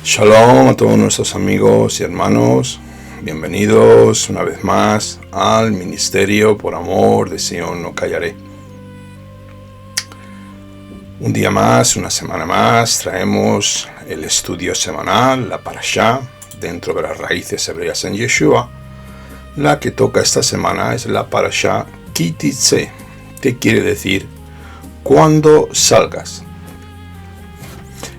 Shalom a todos nuestros amigos y hermanos, bienvenidos una vez más al Ministerio por Amor de Sion no callaré. Un día más, una semana más, traemos el estudio semanal, la Parashá, dentro de las raíces hebreas en Yeshua. La que toca esta semana es la Parashá Ki Titze, que quiere decir cuando salgas.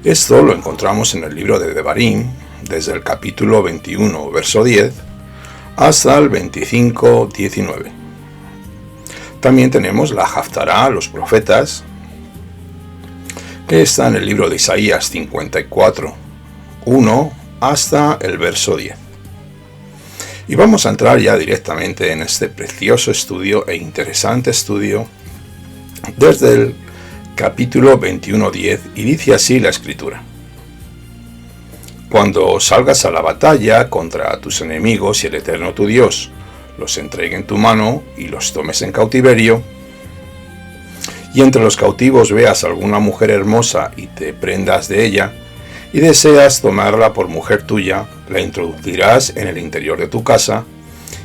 Esto lo encontramos en el libro de Devarim, desde el capítulo 21, verso 10, hasta el 25, 19. También tenemos la Haftará, los profetas, que está en el libro de Isaías 54, 1, hasta el verso 10. Y vamos a entrar ya directamente en este precioso estudio e interesante estudio desde el capítulo 21:10, y dice así la escritura: Cuando salgas a la batalla contra tus enemigos y el Eterno tu Dios los entregue en tu mano y los tomes en cautiverio, y entre los cautivos veas alguna mujer hermosa y te prendas de ella, y deseas tomarla por mujer tuya, la introducirás en el interior de tu casa,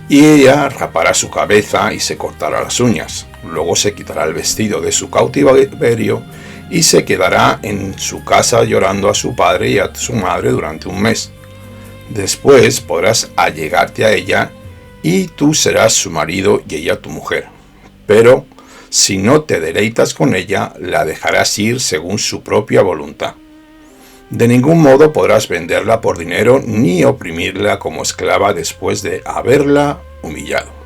y ella rapará su cabeza y se cortará las uñas. Luego se quitará el vestido de su cautiverio y se quedará en su casa llorando a su padre y a su madre durante un mes. Después podrás allegarte a ella y tú serás su marido y ella tu mujer. Pero si no te deleitas con ella, la dejarás ir según su propia voluntad. De ningún modo podrás venderla por dinero ni oprimirla como esclava después de haberla humillado.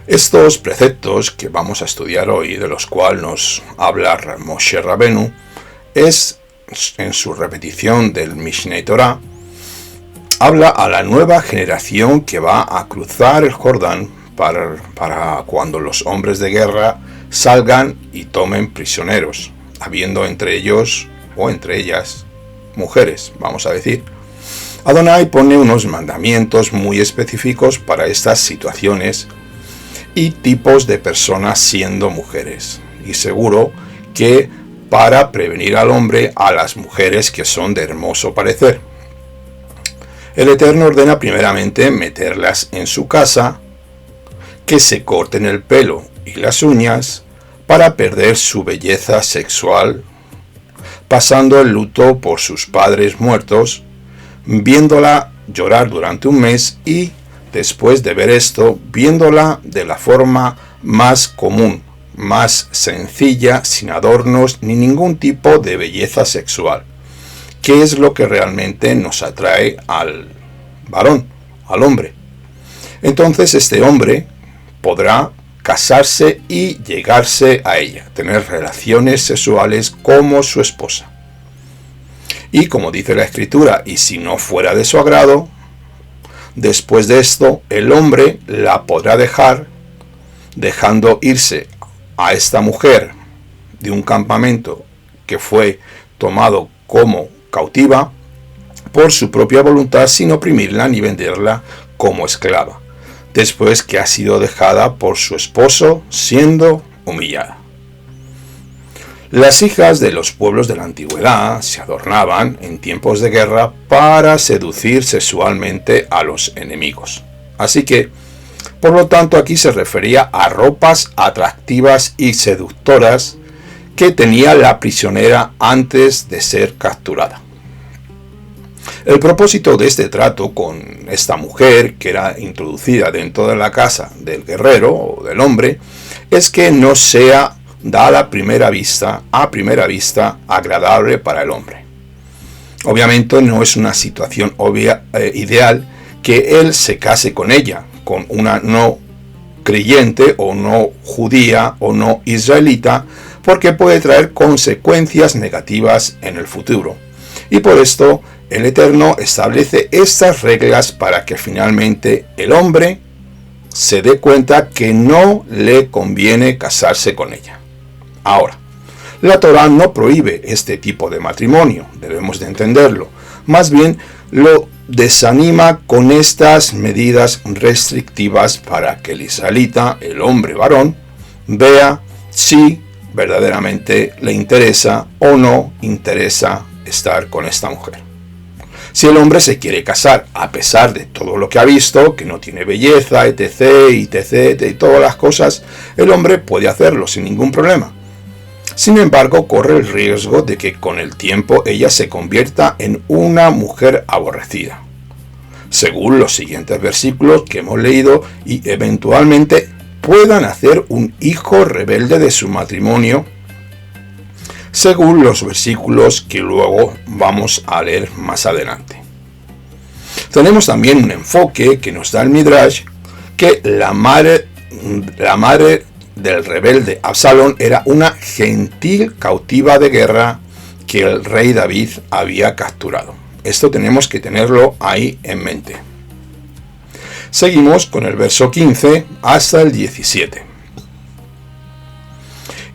Estos preceptos que vamos a estudiar hoy, de los cuales nos habla Moshe Rabenu, es en su repetición del Mishneh Torah, habla a la nueva generación que va a cruzar el Jordán para cuando los hombres de guerra salgan y tomen prisioneros, habiendo entre ellos o entre ellas mujeres, vamos a decir. Adonai pone unos mandamientos muy específicos para estas situaciones y tipos de personas siendo mujeres, y seguro que para prevenir al hombre a las mujeres que son de hermoso parecer. El Eterno ordena primeramente meterlas en su casa, que se corten el pelo y las uñas para perder su belleza sexual, pasando el luto por sus padres muertos, viéndola llorar durante un mes y, después de ver esto, viéndola de la forma más común, más sencilla, sin adornos ni ningún tipo de belleza sexual, que es lo que realmente nos atrae al varón, al hombre. Entonces este hombre podrá casarse y llegarse a ella, tener relaciones sexuales como su esposa. Y como dice la escritura, y si no fuera de su agrado, después de esto el hombre la podrá dejar, dejando irse a esta mujer de un campamento que fue tomado como cautiva por su propia voluntad, sin oprimirla ni venderla como esclava, después que ha sido dejada por su esposo siendo humillada. Las hijas de los pueblos de la antigüedad se adornaban en tiempos de guerra para seducir sexualmente a los enemigos. Así que, por lo tanto, aquí se refería a ropas atractivas y seductoras que tenía la prisionera antes de ser capturada. El propósito de este trato con esta mujer, que era introducida dentro de la casa del guerrero o del hombre, es que no sea da a primera vista agradable para el hombre. Obviamente no es una situación ideal que él se case con ella, con una no creyente o no judía o no israelita, porque puede traer consecuencias negativas en el futuro. Y por esto el Eterno establece estas reglas para que finalmente el hombre se dé cuenta que no le conviene casarse con ella. Ahora, la Torá no prohíbe este tipo de matrimonio, debemos de entenderlo. Más bien, lo desanima con estas medidas restrictivas para que el israelita, el hombre varón, vea si verdaderamente le interesa o no interesa estar con esta mujer. Si el hombre se quiere casar a pesar de todo lo que ha visto, que no tiene belleza, etc, y todas las cosas, el hombre puede hacerlo sin ningún problema. Sin embargo, corre el riesgo de que con el tiempo ella se convierta en una mujer aborrecida, según los siguientes versículos que hemos leído, y eventualmente pueda nacer un hijo rebelde de su matrimonio, según los versículos que luego vamos a leer más adelante. Tenemos también un enfoque que nos da el Midrash, que la madre del rebelde Absalón era una gentil cautiva de guerra que el rey David había capturado. Esto tenemos que tenerlo ahí en mente. Seguimos con el verso 15 hasta el 17.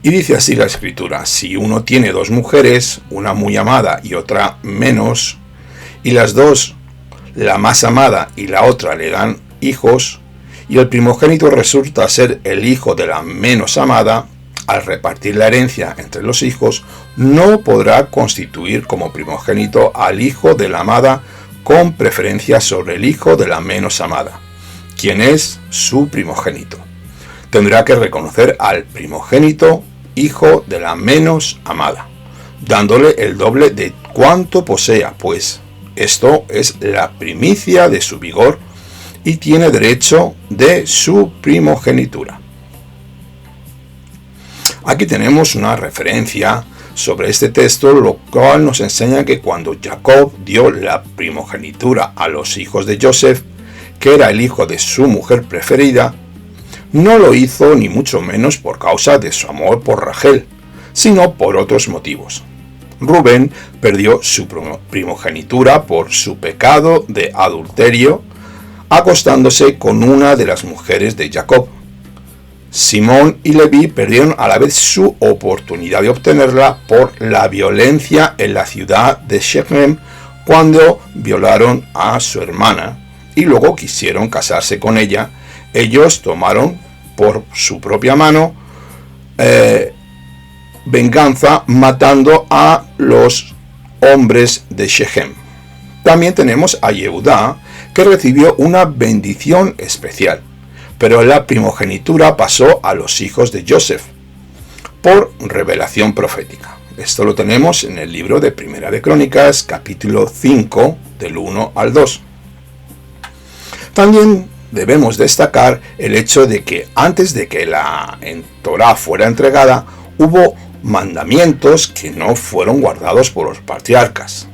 Y dice así la escritura: si uno tiene dos mujeres, una muy amada y otra menos, y las dos, la más amada y la otra, le dan hijos, y el primogénito resulta ser el hijo de la menos amada, al repartir la herencia entre los hijos, no podrá constituir como primogénito al hijo de la amada con preferencia sobre el hijo de la menos amada, quien es su primogénito. Tendrá que reconocer al primogénito hijo de la menos amada, dándole el doble de cuanto posea, pues esto es la primicia de su vigor y tiene derecho de su primogenitura. Aquí tenemos una referencia sobre este texto, lo cual nos enseña que cuando Jacob dio la primogenitura a los hijos de Joseph, que era el hijo de su mujer preferida, no lo hizo ni mucho menos por causa de su amor por Rachel, sino por otros motivos. Rubén perdió su primogenitura por su pecado de adulterio, acostándose con una de las mujeres de Jacob. Simón y Leví perdieron a la vez su oportunidad de obtenerla por la violencia en la ciudad de Shechem cuando violaron a su hermana y luego quisieron casarse con ella. Ellos tomaron por su propia mano venganza matando a los hombres de Shechem. También tenemos a Yehudá, que recibió una bendición especial, pero la primogenitura pasó a los hijos de Joseph por revelación profética. Esto lo tenemos en el libro de Primera de Crónicas, capítulo 5, del 1 al 2. También debemos destacar el hecho de que antes de que la Torá fuera entregada, hubo mandamientos que no fueron guardados por los patriarcas.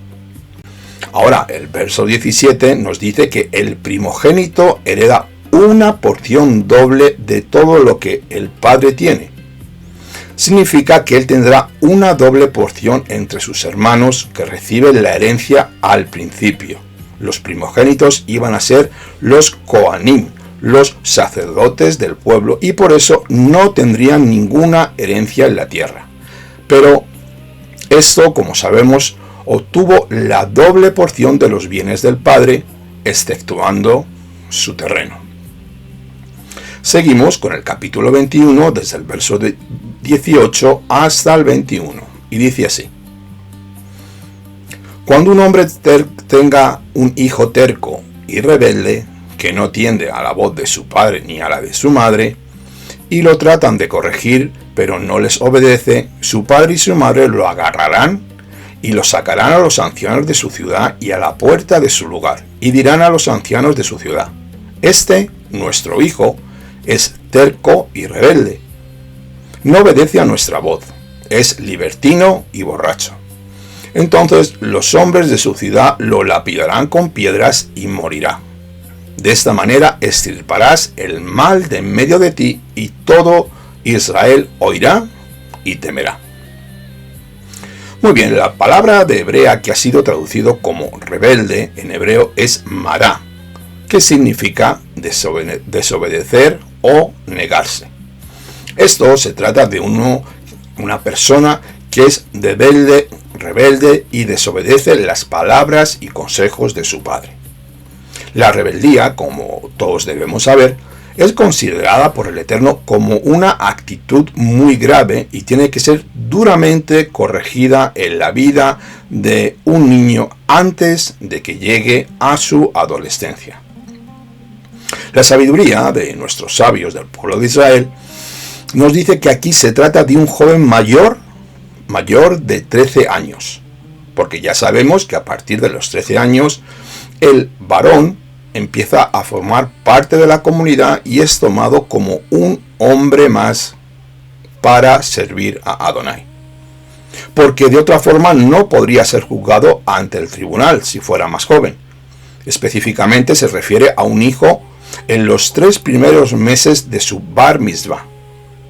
Ahora, el verso 17 nos dice que el primogénito hereda una porción doble de todo lo que el padre tiene. Significa que él tendrá una doble porción entre sus hermanos que reciben la herencia al principio. Los primogénitos iban a ser los Kohanim, los sacerdotes del pueblo, y por eso no tendrían ninguna herencia en la tierra. Pero esto, como sabemos, obtuvo la doble porción de los bienes del padre, exceptuando su terreno. Seguimos con el capítulo 21, desde el verso 18 hasta el 21, y dice así: cuando un hombre tenga un hijo terco y rebelde, que no atiende a la voz de su padre ni a la de su madre, y lo tratan de corregir, pero no les obedece, su padre y su madre lo agarrarán y lo sacarán a los ancianos de su ciudad y a la puerta de su lugar, y dirán a los ancianos de su ciudad: este, nuestro hijo, es terco y rebelde, no obedece a nuestra voz, es libertino y borracho. Entonces los hombres de su ciudad lo lapidarán con piedras y morirá. De esta manera extirparás el mal de en medio de ti, y todo Israel oirá y temerá. Muy bien, la palabra de hebrea que ha sido traducido como rebelde en hebreo es mará, que significa desobedecer o negarse. Esto se trata de una persona que es rebelde y desobedece las palabras y consejos de su padre. La rebeldía, como todos debemos saber, es considerada por el Eterno como una actitud muy grave y tiene que ser duramente corregida en la vida de un niño antes de que llegue a su adolescencia. La sabiduría de nuestros sabios del pueblo de Israel nos dice que aquí se trata de un joven mayor de 13 años, porque ya sabemos que a partir de los 13 años el varón empieza a formar parte de la comunidad y es tomado como un hombre más para servir a Adonai. Porque de otra forma no podría ser juzgado ante el tribunal si fuera más joven. Específicamente se refiere a un hijo en los 3 primeros meses de su bar mitzvah.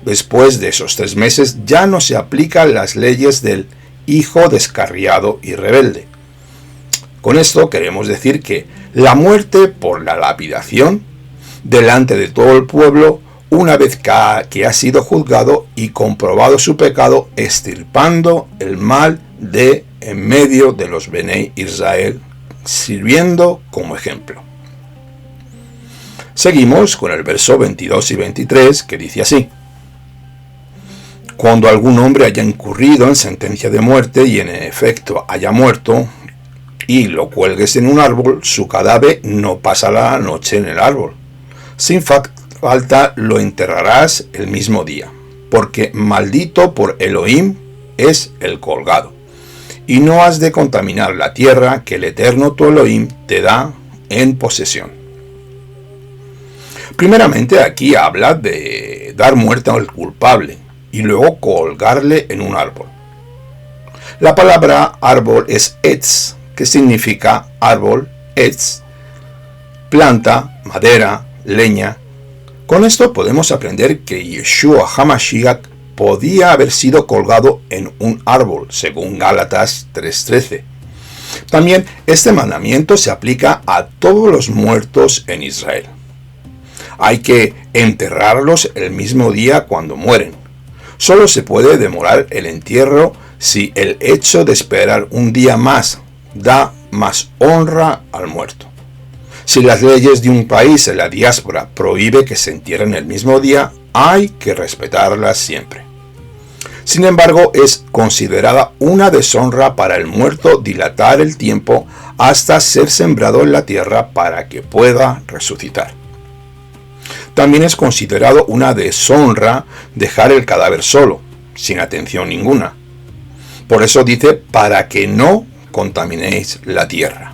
Después de esos 3 meses ya no se aplican las leyes del hijo descarriado y rebelde. Con esto queremos decir que la muerte por la lapidación delante de todo el pueblo, una vez que ha sido juzgado y comprobado su pecado, extirpando el mal de en medio de los Benei Israel, sirviendo como ejemplo. Seguimos con el verso 22 y 23 que dice así: Cuando algún hombre haya incurrido en sentencia de muerte y en efecto haya muerto, y lo cuelgues en un árbol, su cadáver no pasará la noche en el árbol. Sin falta lo enterrarás el mismo día, porque maldito por Elohim es el colgado. Y no has de contaminar la tierra que el Eterno tu Elohim te da en posesión. Primeramente aquí habla de dar muerte al culpable y luego colgarle en un árbol. La palabra árbol es etz, que significa árbol, etz, planta, madera, leña. Con esto podemos aprender que Yeshua HaMashiach podía haber sido colgado en un árbol, según Gálatas 3:13. También este mandamiento se aplica a todos los muertos en Israel. Hay que enterrarlos el mismo día cuando mueren. Solo se puede demorar el entierro si el hecho de esperar un día más da más honra al muerto. Si las leyes de un país en la diáspora prohíben que se entierren el mismo día, hay que respetarlas siempre. Sin embargo, es considerada una deshonra para el muerto dilatar el tiempo hasta ser sembrado en la tierra para que pueda resucitar. También es considerado una deshonra dejar el cadáver solo, sin atención ninguna. Por eso dice, para que no contaminéis la tierra.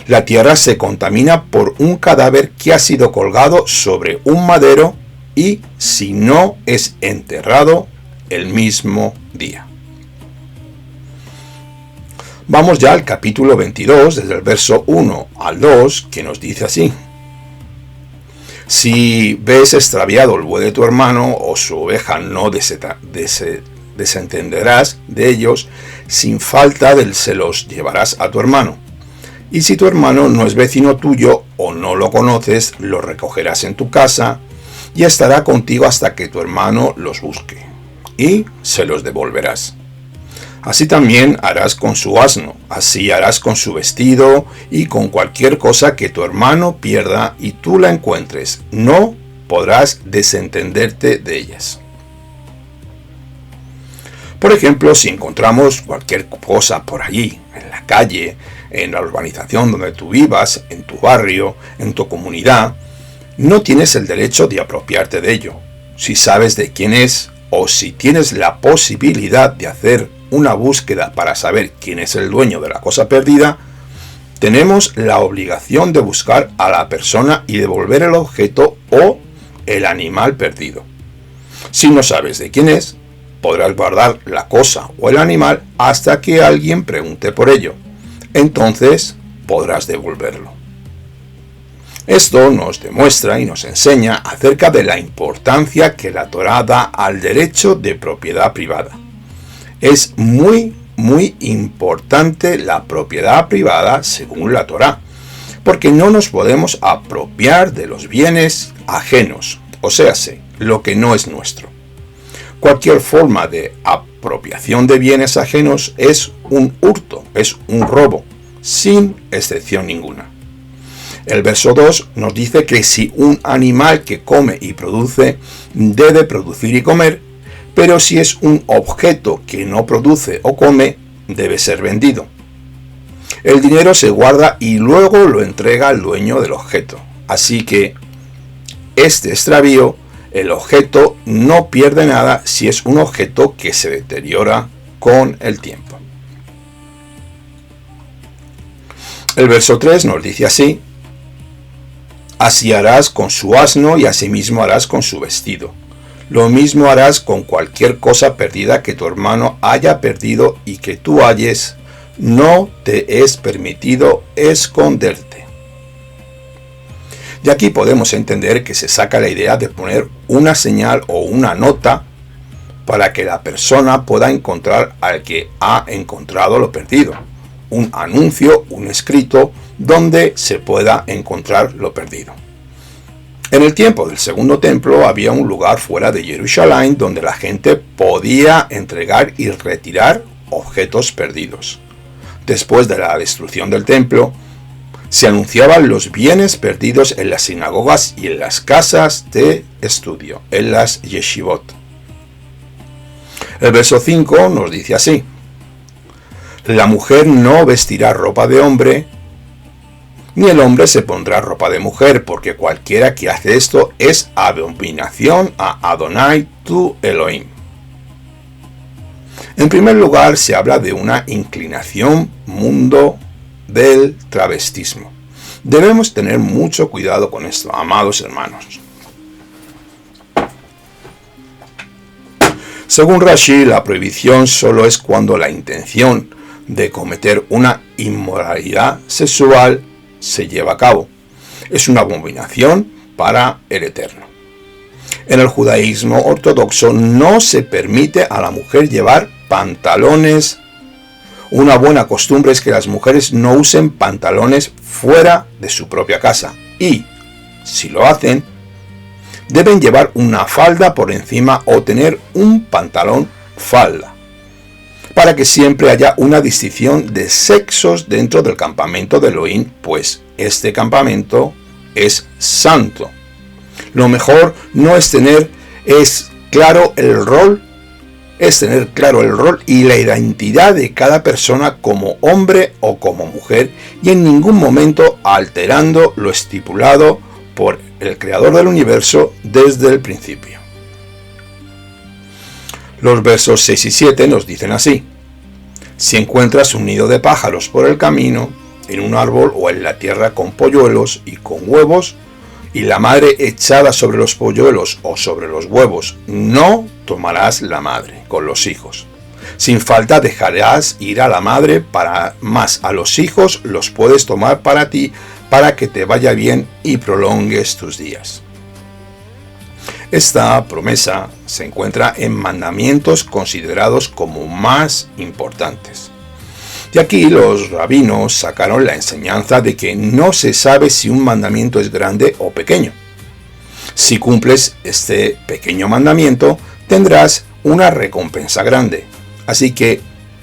La tierra se contamina por un cadáver que ha sido colgado sobre un madero y si no es enterrado el mismo día. Vamos ya al capítulo 22, desde el verso 1 al 2, que nos dice así: Si ves extraviado el buey de tu hermano o su oveja, no desentenderás de ellos, sin falta se los llevarás a tu hermano. Y si tu hermano no es vecino tuyo o no lo conoces, lo recogerás en tu casa y estará contigo hasta que tu hermano los busque, y se los devolverás. Así también harás con su asno, así harás con su vestido y con cualquier cosa que tu hermano pierda y tú la encuentres. No podrás desentenderte de ellas. Por ejemplo, si encontramos cualquier cosa por allí, en la calle, en la urbanización donde tú vivas, en tu barrio, en tu comunidad, no tienes el derecho de apropiarte de ello. Si sabes de quién es o si tienes la posibilidad de hacer una búsqueda para saber quién es el dueño de la cosa perdida, tenemos la obligación de buscar a la persona y devolver el objeto o el animal perdido. Si no sabes de quién es, podrás guardar la cosa o el animal hasta que alguien pregunte por ello. Entonces podrás devolverlo. Esto nos demuestra y nos enseña acerca de la importancia que la Torá da al derecho de propiedad privada. Es muy importante la propiedad privada según la Torá, porque no nos podemos apropiar de los bienes ajenos, o sea, lo que no es nuestro. Cualquier forma de apropiación de bienes ajenos es un hurto, es un robo, sin excepción ninguna. El verso 2 nos dice que si un animal que come y produce, debe producir y comer, pero si es un objeto que no produce o come, debe ser vendido. El dinero se guarda y luego lo entrega al dueño del objeto. Así que este extravío, el objeto no pierde nada si es un objeto que se deteriora con el tiempo. El verso 3 nos dice así: así harás con su asno y asimismo harás con su vestido. Lo mismo harás con cualquier cosa perdida que tu hermano haya perdido y que tú halles. No te es permitido esconderte. De aquí podemos entender que se saca la idea de poner una señal o una nota para que la persona pueda encontrar al que ha encontrado lo perdido. Un anuncio, un escrito, donde se pueda encontrar lo perdido. En el tiempo del segundo templo había un lugar fuera de Jerusalén donde la gente podía entregar y retirar objetos perdidos. Después de la destrucción del templo, se anunciaban los bienes perdidos en las sinagogas y en las casas de estudio, en las yeshivot. El verso 5 nos dice así: la mujer no vestirá ropa de hombre, ni el hombre se pondrá ropa de mujer, porque cualquiera que hace esto es abominación a Adonai tu Elohim. En primer lugar, se habla de una inclinación mundo del travestismo. Debemos tener mucho cuidado con esto, amados hermanos. Según Rashi, la prohibición solo es cuando la intención de cometer una inmoralidad sexual se lleva a cabo. Es una abominación para el Eterno. En el judaísmo ortodoxo no se permite a la mujer llevar pantalones. Una buena costumbre es que las mujeres no usen pantalones fuera de su propia casa y, si lo hacen, deben llevar una falda por encima o tener un pantalón falda, para que siempre haya una distinción de sexos dentro del campamento de Elohim, pues este campamento es santo. Lo mejor no es tener claro el rol y la identidad de cada persona como hombre o como mujer, y en ningún momento alterando lo estipulado por el Creador del universo desde el principio. Los versos 6 y 7 nos dicen así: si encuentras un nido de pájaros por el camino, en un árbol o en la tierra con polluelos y con huevos, y la madre echada sobre los polluelos o sobre los huevos, no tomarás la madre con los hijos. Sin falta dejarás ir a la madre, más a los hijos los puedes tomar para ti, para que te vaya bien y prolongues tus días. Esta promesa se encuentra en mandamientos considerados como más importantes. De aquí los rabinos sacaron la enseñanza de que no se sabe si un mandamiento es grande o pequeño. Si cumples este pequeño mandamiento, tendrás una recompensa grande. Así que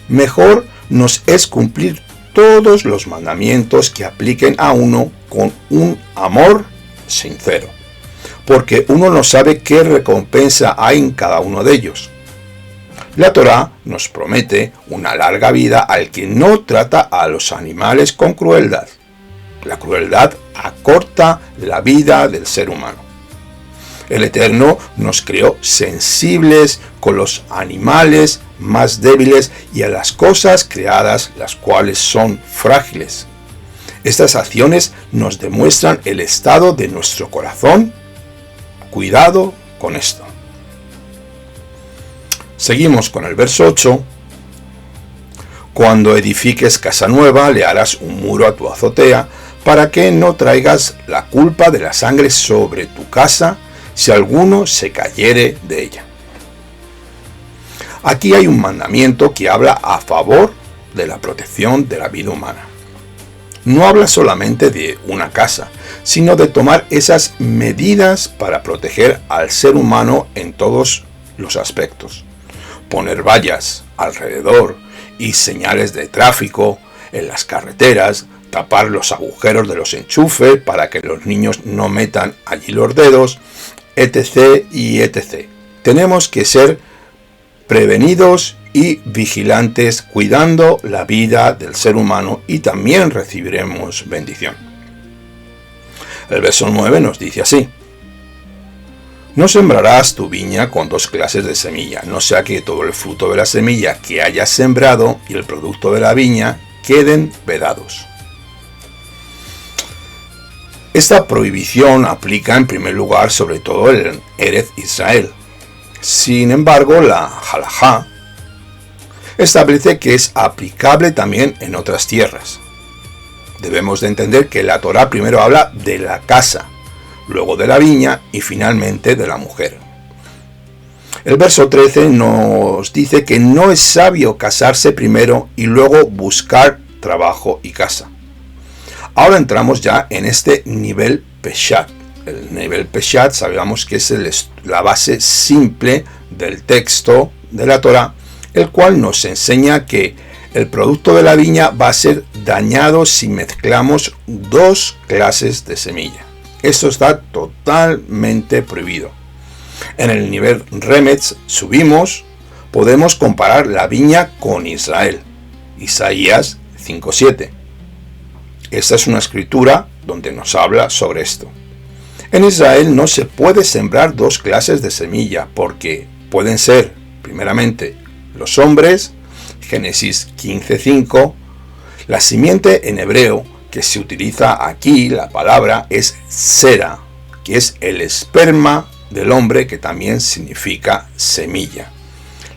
mejor nos es cumplir todos los mandamientos que apliquen a uno con un amor sincero, porque uno no sabe qué recompensa hay en cada uno de ellos. La Torá nos promete una larga vida al que no trata a los animales con crueldad. La crueldad acorta la vida del ser humano. El Eterno nos creó sensibles con los animales más débiles y a las cosas creadas, las cuales son frágiles. Estas acciones nos demuestran el estado de nuestro corazón. Cuidado con esto. Seguimos con el verso 8. Cuando edifiques casa nueva, le harás un muro a tu azotea, para que no traigas la culpa de la sangre sobre tu casa, si alguno se cayere de ella. Aquí hay un mandamiento que habla a favor de la protección de la vida humana. No habla solamente de una casa, sino de tomar esas medidas para proteger al ser humano en todos los aspectos. Poner vallas alrededor y señales de tráfico en las carreteras, tapar los agujeros de los enchufes para que los niños no metan allí los dedos, etc. y etc. Tenemos que ser prevenidos y vigilantes, cuidando la vida del ser humano, y también recibiremos bendición. El verso 9 nos dice así: no sembrarás tu viña con dos clases de semilla, no sea que todo el fruto de la semilla que hayas sembrado y el producto de la viña queden vedados. Esta prohibición aplica en primer lugar sobre todo en Eretz Israel. Sin embargo, la halajá establece que es aplicable también en otras tierras. Debemos de entender que la Torá primero habla de la casa, luego de la viña y finalmente de la mujer. El verso 13 nos dice que no es sabio casarse primero y luego buscar trabajo y casa. Ahora entramos ya en este nivel Peshat. El nivel Peshat sabemos que es la base simple del texto de la Torá, el cual nos enseña que el producto de la viña va a ser dañado si mezclamos dos clases de semilla. Esto está totalmente prohibido. En el nivel Remetz subimos, podemos comparar la viña con Israel. Isaías 5:7. Esta es una escritura donde nos habla sobre esto. En Israel no se puede sembrar dos clases de semilla porque pueden ser, primeramente, los hombres, Génesis 15:5, la simiente en hebreo que se utiliza aquí, la palabra es sera, que es el esperma del hombre, que también significa semilla.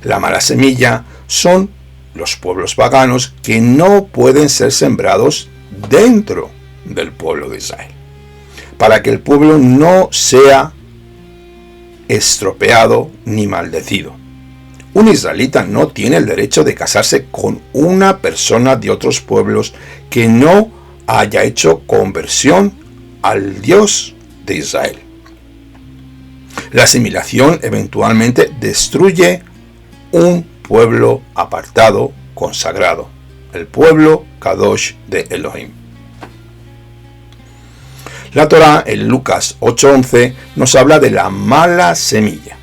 La mala semilla son los pueblos paganos que no pueden ser sembrados dentro del pueblo de Israel, para que el pueblo no sea estropeado ni maldecido. Un israelita no tiene el derecho de casarse con una persona de otros pueblos que no haya hecho conversión al Dios de Israel. La asimilación eventualmente destruye un pueblo apartado, consagrado, el pueblo Kadosh de Elohim. La Torá en Lucas 8:11 nos habla de la mala semilla.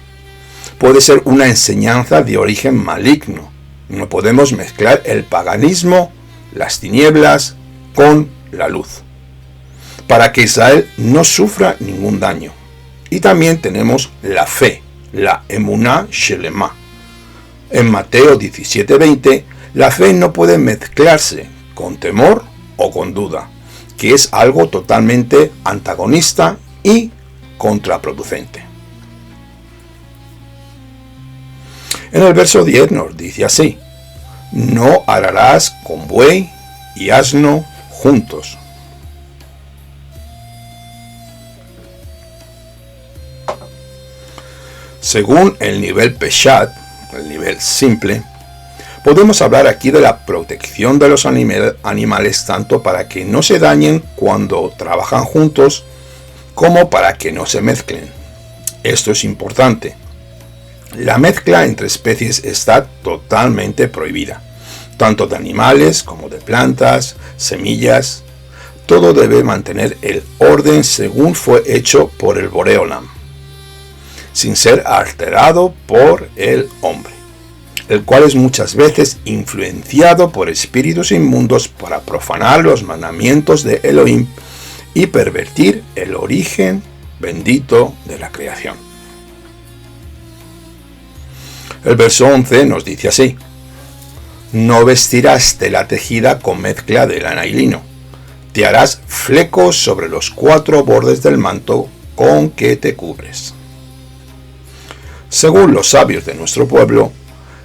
Puede ser una enseñanza de origen maligno. No podemos mezclar el paganismo, las tinieblas, con la luz, para que Israel no sufra ningún daño. Y también tenemos la fe, la emuná shelema. En Mateo 17:20, la fe no puede mezclarse con temor o con duda, que es algo totalmente antagonista y contraproducente. En el verso 10 nos dice así: no ararás con buey y asno juntos. Según el nivel Peshat, el nivel simple, podemos hablar aquí de la protección de los animales, tanto para que no se dañen cuando trabajan juntos, como para que no se mezclen. Esto es importante. La mezcla entre especies está totalmente prohibida, tanto de animales como de plantas, semillas. Todo debe mantener el orden según fue hecho por el Boré Olam, sin ser alterado por el hombre, el cual es muchas veces influenciado por espíritus inmundos para profanar los mandamientos de Elohim y pervertir el origen bendito de la creación. El verso 11 nos dice así: no vestirás tela tejida con mezcla de lana y lino, te harás flecos sobre los 4 bordes del manto con que te cubres. Según los sabios de nuestro pueblo,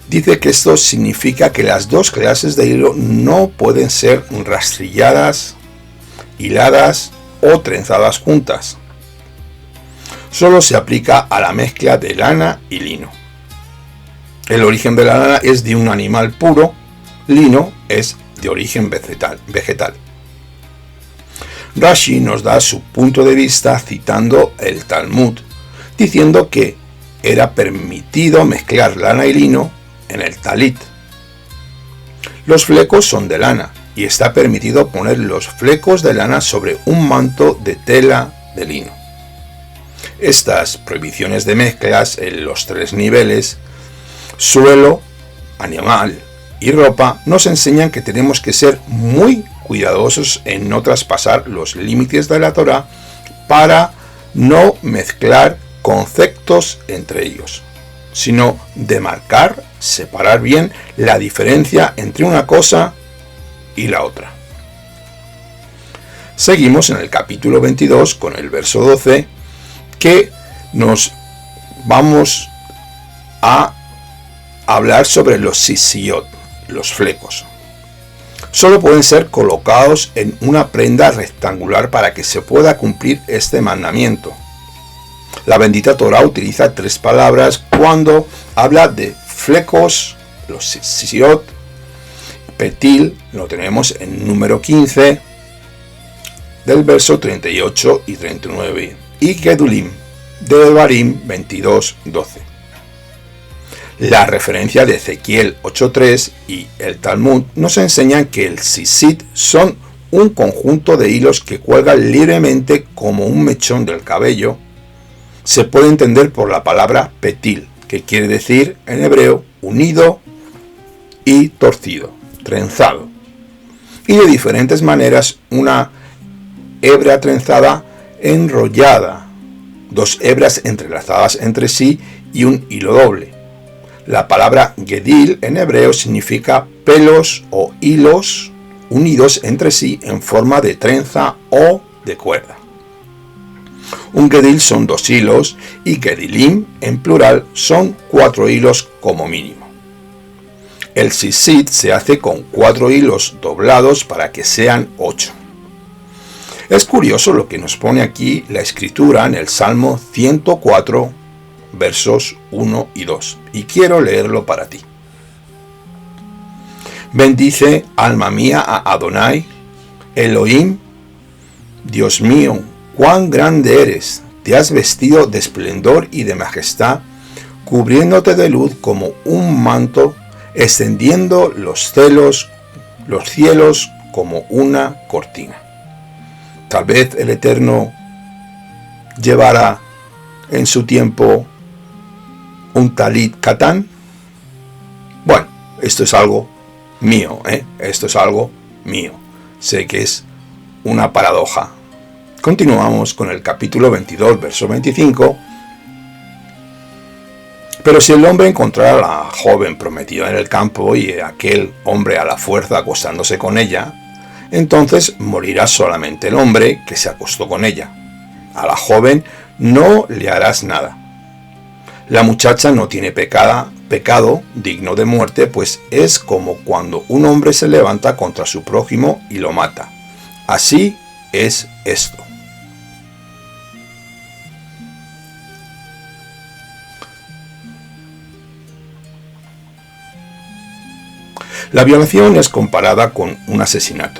dice que esto significa que las dos clases de hilo no pueden ser rastrilladas, hiladas o trenzadas juntas. Solo se aplica a la mezcla de lana y lino. El origen de la lana es de un animal puro, lino es de origen vegetal. Rashi nos da su punto de vista citando el Talmud, diciendo que era permitido mezclar lana y lino en el talit. Los flecos son de lana y está permitido poner los flecos de lana sobre un manto de tela de lino. Estas prohibiciones de mezclas en los 3 niveles, suelo, animal y ropa, nos enseñan que tenemos que ser muy cuidadosos en no traspasar los límites de la Torá para no mezclar conceptos entre ellos, sino demarcar, separar bien la diferencia entre una cosa y la otra. Seguimos en el capítulo 22 con el verso 12, que nos vamos a hablar sobre los sisiot, los flecos. Solo pueden ser colocados en una prenda rectangular para que se pueda cumplir este mandamiento. La bendita Torá utiliza 3 palabras cuando habla de flecos, los sisiot. Petil lo tenemos en número 15 del verso 38 y 39, y Gedulim de Devarim 22:12. La referencia de Ezequiel 8:3 y el Talmud nos enseñan que el sisit son un conjunto de hilos que cuelgan libremente como un mechón del cabello. Se puede entender por la palabra petil, que quiere decir en hebreo unido y torcido, trenzado. Y de diferentes maneras una hebra trenzada enrollada, 2 hebras entrelazadas entre sí y un hilo doble. La palabra gedil en hebreo significa pelos o hilos unidos entre sí en forma de trenza o de cuerda. Un gedil son 2 hilos y gedilim en plural son 4 hilos como mínimo. El sisit se hace con 4 hilos doblados para que sean 8. Es curioso lo que nos pone aquí la escritura en el Salmo 104, versos 1 y 2, y quiero leerlo para ti. Bendice, alma mía, a Adonai, Elohim, Dios mío, cuán grande eres, te has vestido de esplendor y de majestad, cubriéndote de luz como un manto, extendiendo los cielos como una cortina. Tal vez el Eterno llevará en su tiempo un talit katán. Bueno, esto es algo mío, esto es algo mío. Sé que es una paradoja. Continuamos con el capítulo 22, verso 25. Pero si el hombre encontrara a la joven prometida en el campo y aquel hombre a la fuerza acostándose con ella, entonces morirá solamente el hombre que se acostó con ella. A la joven no le harás nada. La muchacha no tiene pecado digno de muerte, pues es como cuando un hombre se levanta contra su prójimo y lo mata. Así es esto. La violación es comparada con un asesinato.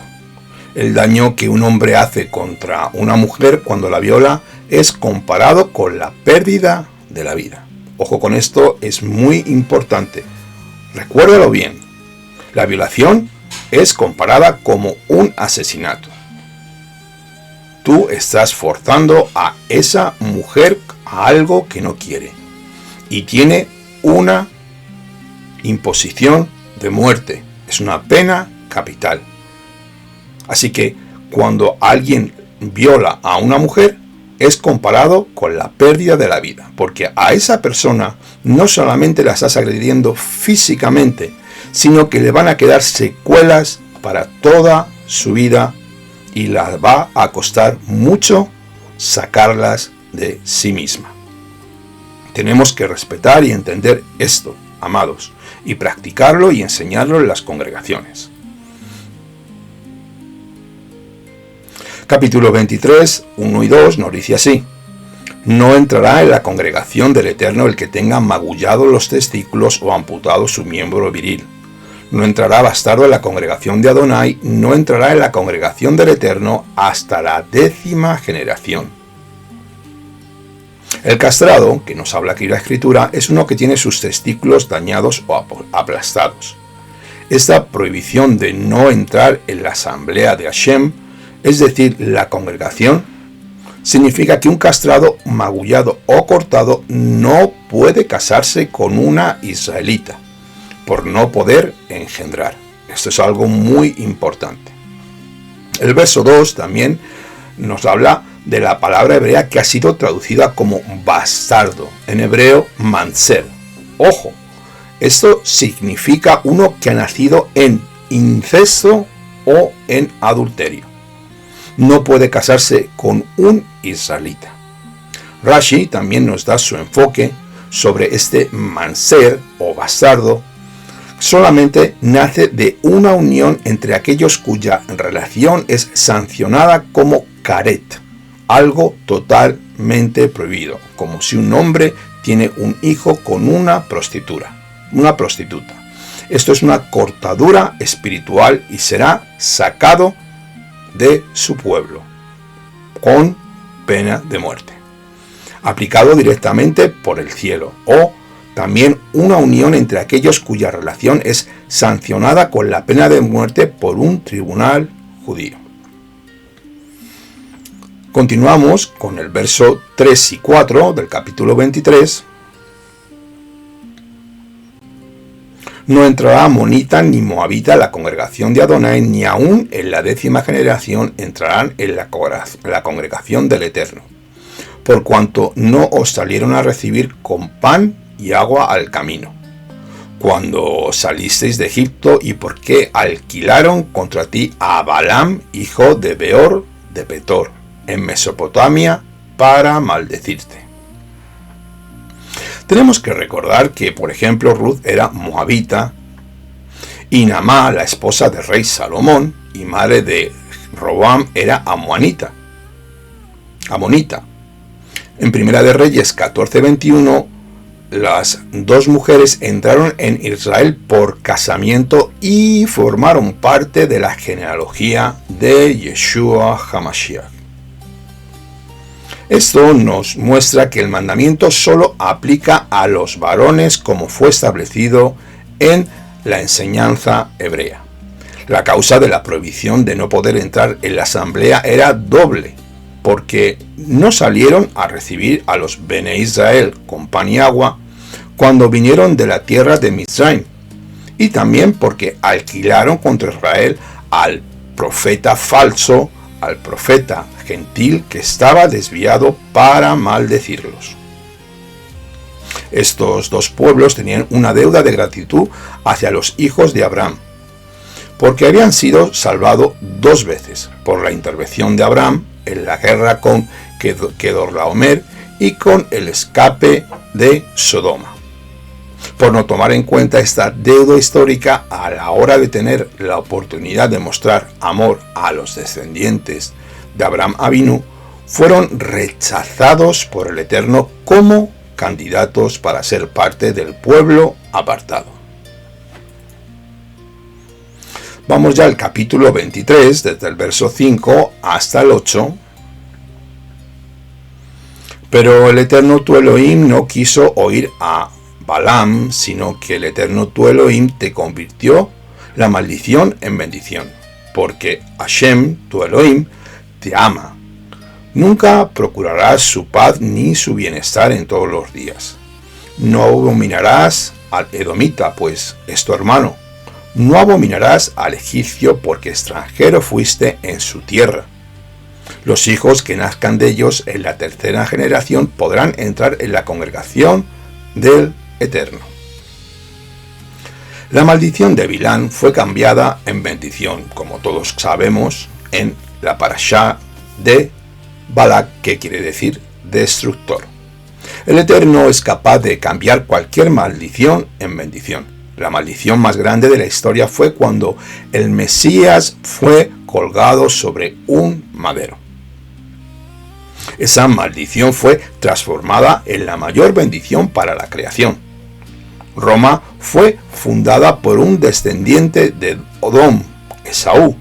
El daño que un hombre hace contra una mujer cuando la viola es comparado con la pérdida de la vida. Ojo con esto, es muy importante. Recuérdalo bien. La violación es comparada como un asesinato. Tú estás forzando a esa mujer a algo que no quiere y tiene una imposición de muerte. Es una pena capital. Así que cuando alguien viola a una mujer es comparado con la pérdida de la vida, porque a esa persona no solamente la estás agrediendo físicamente, sino que le van a quedar secuelas para toda su vida y la va a costar mucho sacarlas de sí misma. Tenemos que respetar y entender esto, amados, y practicarlo y enseñarlo en las congregaciones. Capítulo 23, 1 y 2 nos dice así: No entrará en la congregación del Eterno el que tenga magullados los testículos o amputado su miembro viril. No entrará bastardo en la congregación de Adonai, no entrará en la congregación del Eterno hasta la 10ª generación. El castrado, que nos habla aquí la Escritura, es uno que tiene sus testículos dañados o aplastados. Esta prohibición de no entrar en la asamblea de Hashem, es decir, la congregación, significa que un castrado, magullado o cortado no puede casarse con una israelita, por no poder engendrar. Esto es algo muy importante. El verso 2 también nos habla de la palabra hebrea que ha sido traducida como bastardo, en hebreo manser. Ojo, esto significa uno que ha nacido en incesto o en adulterio. No puede casarse con un israelita. Rashi también nos da su enfoque sobre este manser o bastardo. Solamente nace de una unión entre aquellos cuya relación es sancionada como caret, algo totalmente prohibido, como si un hombre tiene un hijo con una prostituta. Esto es una cortadura espiritual y será sacado de su pueblo con pena de muerte, aplicado directamente por el cielo, o también una unión entre aquellos cuya relación es sancionada con la pena de muerte por un tribunal judío. Continuamos con el verso 3 y 4 del capítulo 23. No entrará amonita ni moabita en la congregación de Adonai, ni aún en la 10ª generación entrarán en la congregación del Eterno, por cuanto no os salieron a recibir con pan y agua al camino, cuando salisteis de Egipto, y por qué alquilaron contra ti a Balaam, hijo de Beor de Petor, en Mesopotamia, para maldecirte. Tenemos que recordar que, por ejemplo, Ruth era moabita, y Naamá, la esposa del rey Salomón y madre de Roboam, era amonita. En Primera de Reyes 14:21, las dos mujeres entraron en Israel por casamiento y formaron parte de la genealogía de Yeshua HaMashiach. Esto nos muestra que el mandamiento solo aplica a los varones como fue establecido en la enseñanza hebrea. La causa de la prohibición de no poder entrar en la asamblea era doble, porque no salieron a recibir a los Bene Israel con pan y agua cuando vinieron de la tierra de Mizraim, y también porque alquilaron contra Israel al profeta falso, al profeta gentil que estaba desviado para maldecirlos. Estos dos pueblos tenían una deuda de gratitud hacia los hijos de Abraham, porque habían sido salvados dos veces por la intervención de Abraham en la guerra con Kedorlaomer y con el escape de Sodoma. Por no tomar en cuenta esta deuda histórica a la hora de tener la oportunidad de mostrar amor a los descendientes de Abraham Avinu, fueron rechazados por el Eterno como candidatos para ser parte del pueblo apartado. Vamos ya al capítulo 23, desde el verso 5 hasta el 8. Pero el Eterno tu Elohim no quiso oír a Balaam, sino que el Eterno tu Elohim te convirtió la maldición en bendición, porque Hashem tu Elohim te ama. Nunca procurarás su paz ni su bienestar en todos los días. No abominarás al edomita, pues es tu hermano. No abominarás al egipcio, porque extranjero fuiste en su tierra. Los hijos que nazcan de ellos en la 3ª generación podrán entrar en la congregación del Eterno. La maldición de Bilán fue cambiada en bendición, como todos sabemos, en la parashá de Balak, que quiere decir destructor. El Eterno es capaz de cambiar cualquier maldición en bendición. La maldición más grande de la historia fue cuando el Mesías fue colgado sobre un madero. Esa maldición fue transformada en la mayor bendición para la creación. Roma fue fundada por un descendiente de Odom, Esaú.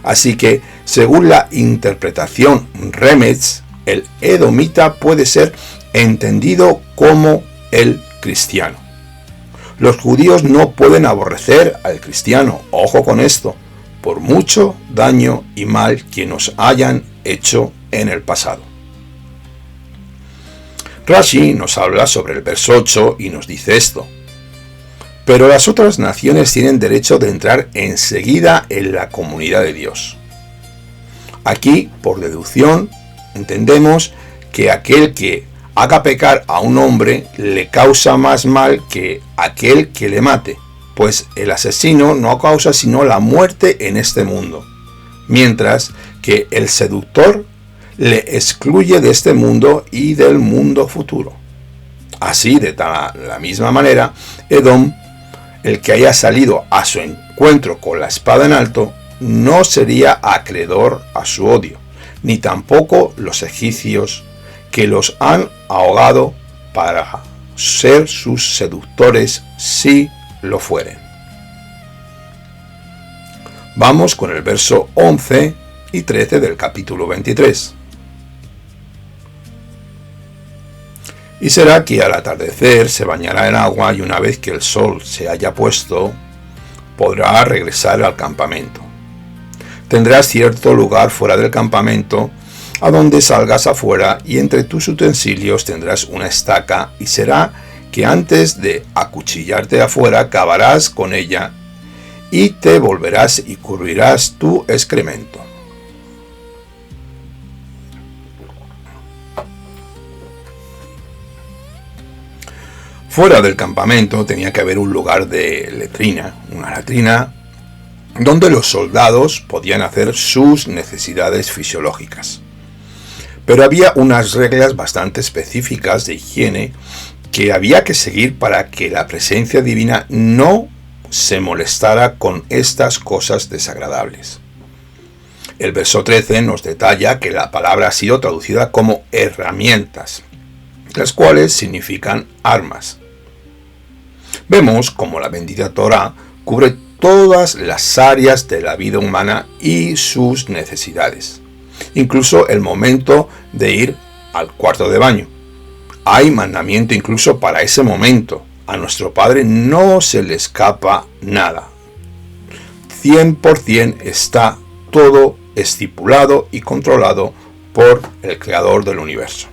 Así que, según la interpretación Remetz, el edomita puede ser entendido como el cristiano. Los judíos no pueden aborrecer al cristiano, ojo con esto, por mucho daño y mal que nos hayan hecho en el pasado. Rashi nos habla sobre el verso 8 y nos dice esto: pero las otras naciones tienen derecho de entrar enseguida en la comunidad de Dios. Aquí, por deducción, entendemos que aquel que haga pecar a un hombre le causa más mal que aquel que le mate, pues el asesino no causa sino la muerte en este mundo, mientras que el seductor le excluye de este mundo y del mundo futuro. Así, de la misma manera, Edom, el que haya salido a su encuentro con la espada en alto, no sería acreedor a su odio, ni tampoco los egipcios que los han ahogado para ser sus seductores si lo fueren. Vamos con el verso 11 y 13 del capítulo 23. Y será que al atardecer se bañará en agua, y una vez que el sol se haya puesto, podrá regresar al campamento. Tendrás cierto lugar fuera del campamento, a donde salgas afuera, y entre tus utensilios tendrás una estaca, y será que antes de acuchillarte afuera, cavarás con ella, y te volverás y cubrirás tu excremento. Fuera del campamento tenía que haber un lugar de letrina, una latrina, donde los soldados podían hacer sus necesidades fisiológicas. Pero había unas reglas bastante específicas de higiene que había que seguir para que la presencia divina no se molestara con estas cosas desagradables. El verso 13 nos detalla que la palabra ha sido traducida como herramientas, las cuales significan armas. Vemos como la bendita Torá cubre todas las áreas de la vida humana y sus necesidades, incluso el momento de ir al cuarto de baño. Hay mandamiento incluso para ese momento. A nuestro Padre no se le escapa nada. 100% está todo estipulado y controlado por el Creador del universo.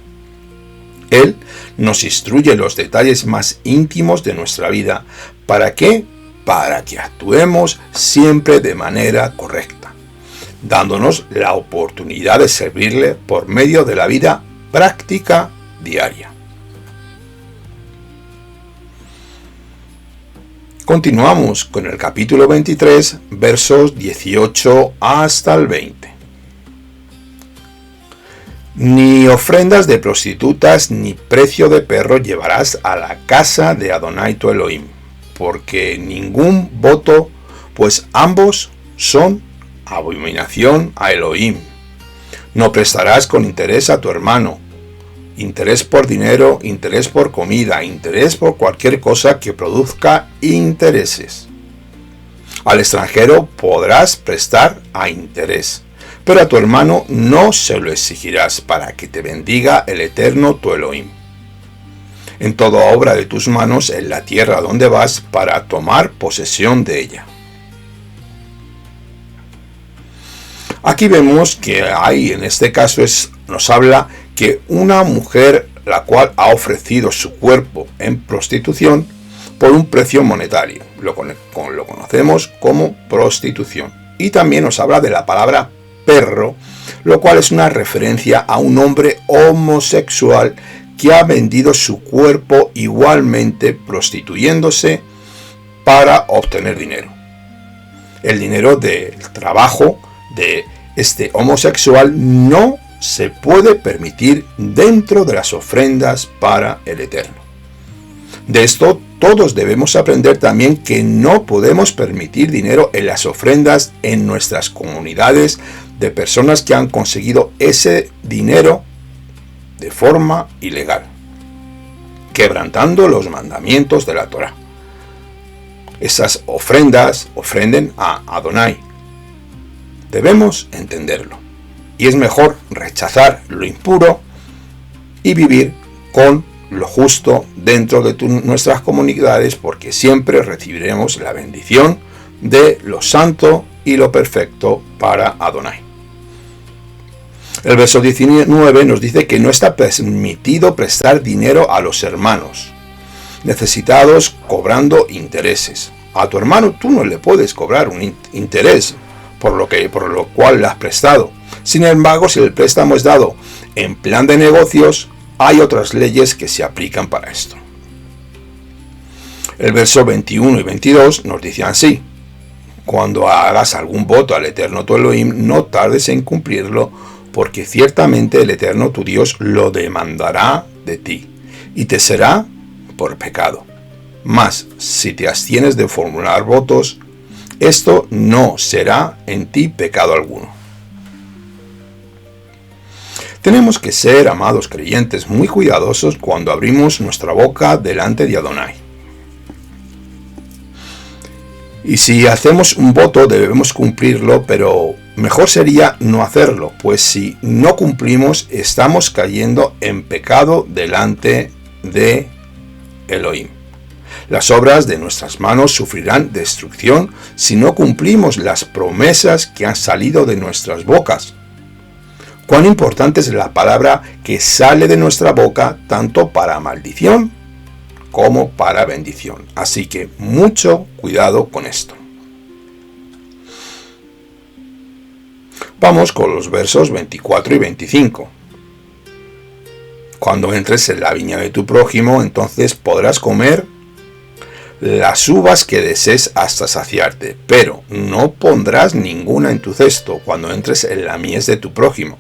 Él nos instruye los detalles más íntimos de nuestra vida. ¿Para qué? Para que actuemos siempre de manera correcta, dándonos la oportunidad de servirle por medio de la vida práctica diaria. Continuamos con el capítulo 23, versos 18 hasta el 20. Ni ofrendas de prostitutas ni precio de perro llevarás a la casa de Adonai tu Elohim, porque ningún voto, pues ambos son abominación a Elohim. No prestarás con interés a tu hermano, interés por dinero, interés por comida, interés por cualquier cosa que produzca intereses. Al extranjero podrás prestar a interés, pero a tu hermano no se lo exigirás, para que te bendiga el Eterno tu Elohim en toda obra de tus manos en la tierra donde vas, para tomar posesión de ella. Aquí vemos que hay, en este caso nos habla que una mujer la cual ha ofrecido su cuerpo en prostitución por un precio monetario, lo conocemos como prostitución. Y también nos habla de la palabra perro, lo cual es una referencia a un hombre homosexual que ha vendido su cuerpo igualmente prostituyéndose para obtener dinero. El dinero del trabajo de este homosexual no se puede permitir dentro de las ofrendas para el Eterno. De esto todos debemos aprender también que no podemos permitir dinero en las ofrendas en nuestras comunidades de personas que han conseguido ese dinero de forma ilegal, quebrantando los mandamientos de la Torá. Esas ofrendas ofrenden a Adonai. Debemos entenderlo. Y es mejor rechazar lo impuro y vivir con lo justo dentro de nuestras comunidades, porque siempre recibiremos la bendición de lo santo y lo perfecto para Adonai. El verso 19 nos dice que no está permitido prestar dinero a los hermanos necesitados cobrando intereses. A tu hermano tú no le puedes cobrar un interés por lo cual le has prestado. Sin embargo, si el préstamo es dado en plan de negocios, hay otras leyes que se aplican para esto. El verso 21 y 22 nos dicen así: cuando hagas algún voto al Eterno tu Elohim, no tardes en cumplirlo, porque ciertamente el Eterno tu Dios lo demandará de ti, y te será por pecado. Mas, si te abstienes de formular votos, esto no será en ti pecado alguno. Tenemos que ser, amados creyentes, muy cuidadosos cuando abrimos nuestra boca delante de Adonai. Y si hacemos un voto debemos cumplirlo, pero mejor sería no hacerlo, pues si no cumplimos estamos cayendo en pecado delante de Elohim. Las obras de nuestras manos sufrirán destrucción si no cumplimos las promesas que han salido de nuestras bocas. Cuán importante es la palabra que sale de nuestra boca, tanto para maldición como para bendición. Así que mucho cuidado con esto. Vamos con los versos 24 y 25. Cuando entres en la viña de tu prójimo, entonces podrás comer las uvas que desees hasta saciarte, pero no pondrás ninguna en tu cesto cuando entres en la mies de tu prójimo.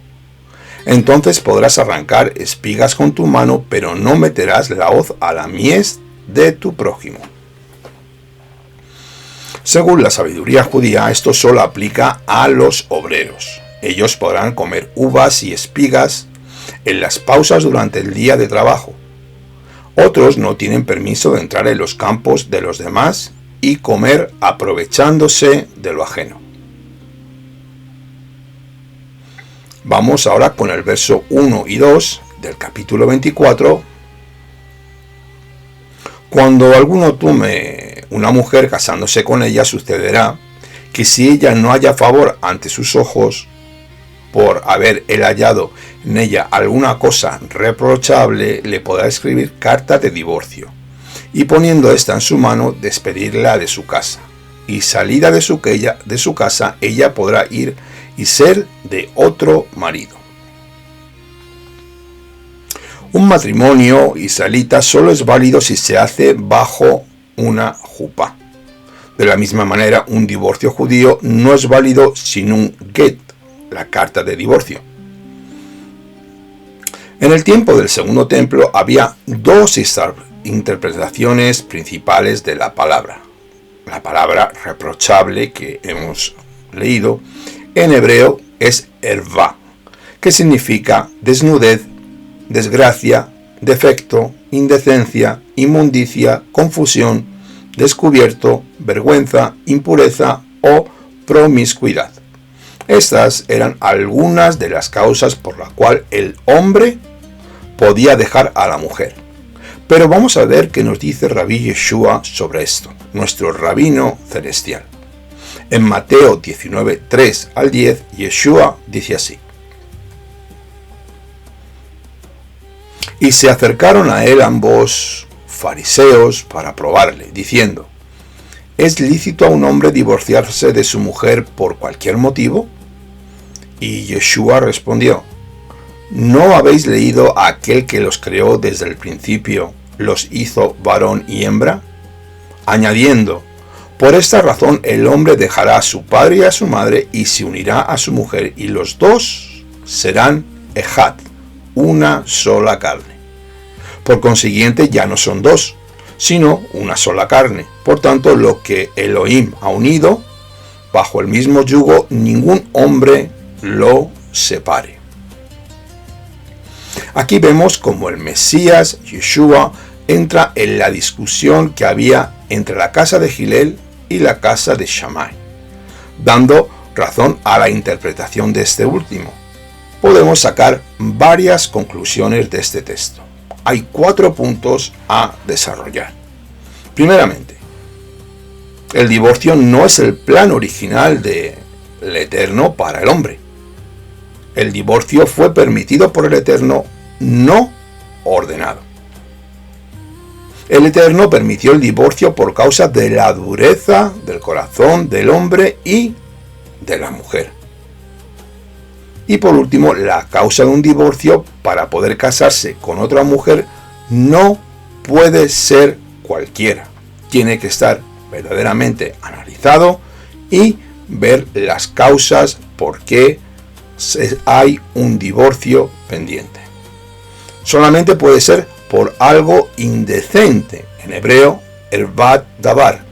Entonces podrás arrancar espigas con tu mano, pero no meterás la hoz a la mies de tu prójimo. Según la sabiduría judía, esto solo aplica a los obreros. Ellos podrán comer uvas y espigas en las pausas durante el día de trabajo. Otros no tienen permiso de entrar en los campos de los demás y comer aprovechándose de lo ajeno. Vamos ahora con el verso 1 y 2 del capítulo 24. Cuando alguno tome una mujer casándose con ella, sucederá que si ella no haya favor ante sus ojos, por haber él hallado en ella alguna cosa reprochable, le podrá escribir carta de divorcio, y poniendo esta en su mano, despedirla de su casa. Y salida de su casa, ella podrá ir y ser de otro marido. Un matrimonio israelita solo es válido si se hace bajo una jupá. De la misma manera, un divorcio judío no es válido sin un get, la carta de divorcio. En el tiempo del Segundo Templo había dos interpretaciones principales de la palabra. La palabra reprochable que hemos leído en hebreo es ervá, que significa desnudez, desgracia, defecto, indecencia, inmundicia, confusión, descubierto, vergüenza, impureza o promiscuidad. Estas eran algunas de las causas por las cuales el hombre podía dejar a la mujer. Pero vamos a ver qué nos dice Rabí Yeshua sobre esto, nuestro rabino celestial. En Mateo 19, 3 al 10, Yeshua dice así: Y se acercaron a él ambos fariseos para probarle, diciendo: ¿Es lícito a un hombre divorciarse de su mujer por cualquier motivo? Y Yeshua respondió: ¿No habéis leído a aquel que los creó desde el principio, los hizo varón y hembra? Añadiendo: por esta razón el hombre dejará a su padre y a su madre y se unirá a su mujer, y los dos serán ejad, una sola carne. Por consiguiente ya no son dos, sino una sola carne. Por tanto, lo que Elohim ha unido bajo el mismo yugo, ningún hombre lo separe. Aquí vemos como el Mesías, Yeshua, entra en la discusión que había entre la casa de Hillel y la casa de Shammai, dando razón a la interpretación de este último. Podemos sacar varias conclusiones de este texto. hay 4 puntos a desarrollar. Primeramente, el divorcio no es el plan original del Eterno para el hombre. El divorcio fue permitido por el Eterno, no ordenado. El Eterno permitió el divorcio por causa de la dureza del corazón del hombre y de la mujer. Y por último, la causa de un divorcio para poder casarse con otra mujer no puede ser cualquiera. Tiene que estar verdaderamente analizado y ver las causas por qué hay un divorcio pendiente. Solamente puede ser por algo indecente, en hebreo, el bad davar,